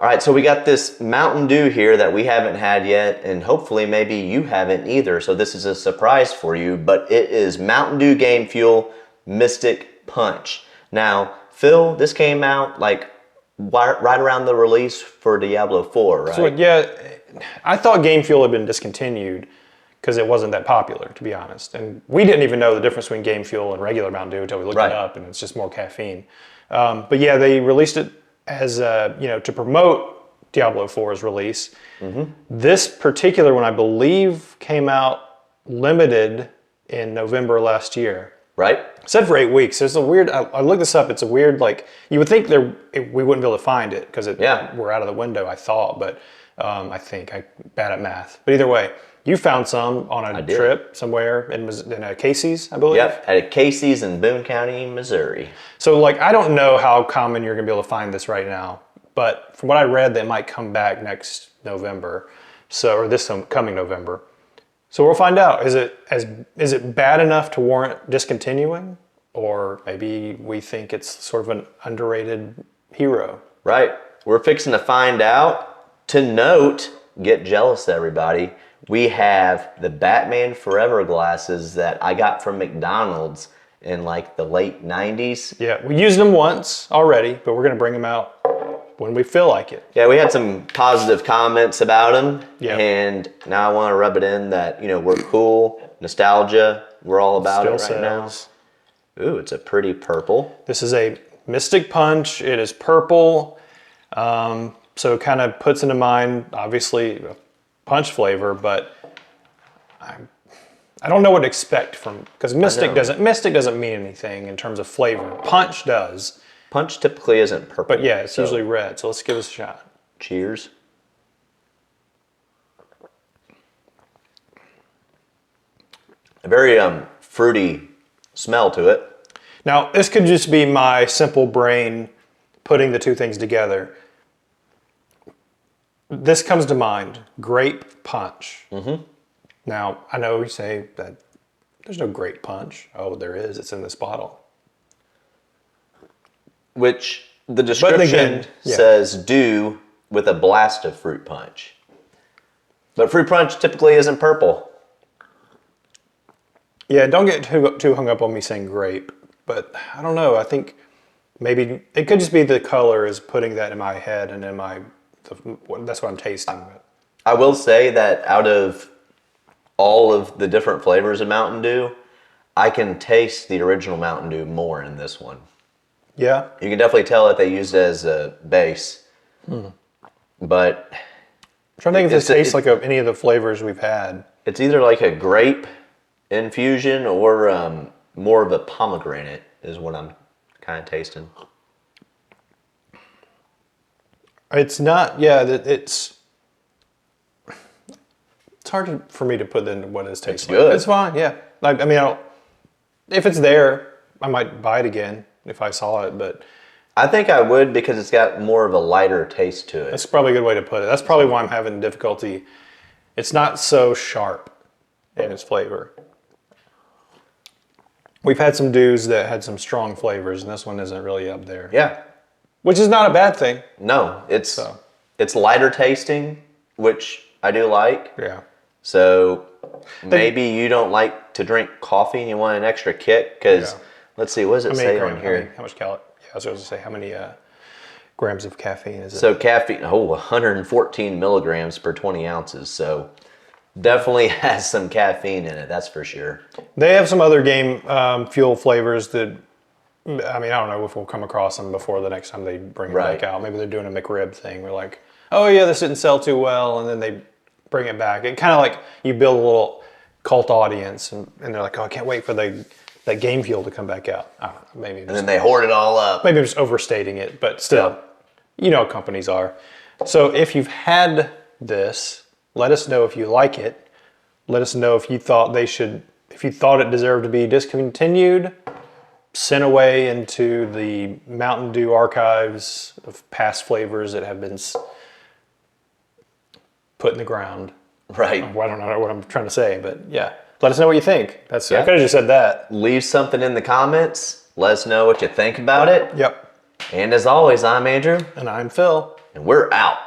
All right, so we got this Mountain Dew here that we haven't had yet, and hopefully maybe you haven't either, so this is a surprise for you, but it is Mountain Dew Game Fuel Mystic Punch. Now, Phil, this came out like right around the release for Diablo 4, right? So yeah, I thought Game Fuel had been discontinued because it wasn't that popular, to be honest. And we didn't even know the difference between Game Fuel and regular Mountain Dew until we looked it up, and it's just more caffeine. But yeah, they released it as to promote Diablo 4's release. This particular one, I believe, came out limited in November last year. Right? It said for 8 weeks. It's a weird. I looked this up. It's a weird, like, you would think we wouldn't be able to find it because we're out of the window, I thought, but I think I'm bad at math. But either way, you found some on a trip somewhere in a Casey's, I believe. Yep, at a Casey's in Boone County, Missouri. So, like, I don't know how common you're going to be able to find this right now, but from what I read, they might come back next November, or this coming November. So we'll find out. Is it bad enough to warrant discontinuing, or maybe we think it's sort of an underrated hero? Right. We're fixing to find out. To note, get jealous, everybody. We have the Batman Forever glasses that I got from McDonald's in like the late 90s. Yeah, we used them once already, but we're going to bring them out when we feel like it. Yeah, we had some positive comments about them. Yeah. And now I want to rub it in that, we're cool, nostalgia, we're all about it right now. Ooh, it's a pretty purple. This is a Mystic Punch. It is purple. So it kind of puts into mind, obviously, a punch flavor, but I don't know what to expect from, because Mystic doesn't mean anything in terms of flavor. Punch does. Punch typically isn't purple. But yeah, it's usually red, so let's give this a shot. Cheers. A very fruity smell to it. Now, this could just be my simple brain putting the two things together. This comes to mind, grape punch. Now, I know you say that there's no grape punch. Oh, there is. It's in this bottle. Which the description says do with a blast of fruit punch. But fruit punch typically isn't purple. Yeah, don't get too hung up on me saying grape. But I don't know. I think maybe it could just be the color is putting that in my head and in that's what I'm tasting. I will say that out of all of the different flavors of Mountain Dew, I can taste the original Mountain Dew more in this one. Yeah? You can definitely tell that they used it as a base. But I'm trying to think if this tastes like any of the flavors we've had. It's either like a grape infusion or more of a pomegranate is what I'm kind of tasting. It's not, yeah, it's hard for me to put into what it tastes like. It's good. It's fine, yeah. I mean, if it's there, I might buy it again if I saw it, but I think I would because it's got more of a lighter taste to it. that's probably a good way to put it. That's probably why I'm having difficulty. It's not so sharp in its flavor. We've had some Dews that had some strong flavors, and this one isn't really up there. Yeah. Which is not a bad thing. No, it's lighter tasting, which I do like. Yeah. So maybe you don't like to drink coffee and you want an extra kick because let's see, what does it say on here? How much calorie? Yeah, I was going to say how many grams of caffeine is it? So caffeine, 114 milligrams per 20 ounces. So definitely has some caffeine in it, that's for sure. They have some other game fuel flavors that, I mean, I don't know if we'll come across them before the next time they bring it back out. Maybe they're doing a McRib thing. We're like, oh yeah, this didn't sell too well, and then they bring it back. It kind of like you build a little cult audience, and they're like, oh, I can't wait for that game fuel to come back out. I don't know, maybe. And then they hoard it all up. Maybe I'm just overstating it, but still, you know how companies are. So if you've had this, let us know if you like it. Let us know if you thought it deserved to be discontinued, sent away into the Mountain Dew archives of past flavors that have been put in the ground. Right. I don't know what I'm trying to say, but yeah. Let us know what you think. I could have just said that. Leave something in the comments. Let us know what you think about it. Yep. And as always, I'm Andrew. And I'm Phil. and we're out.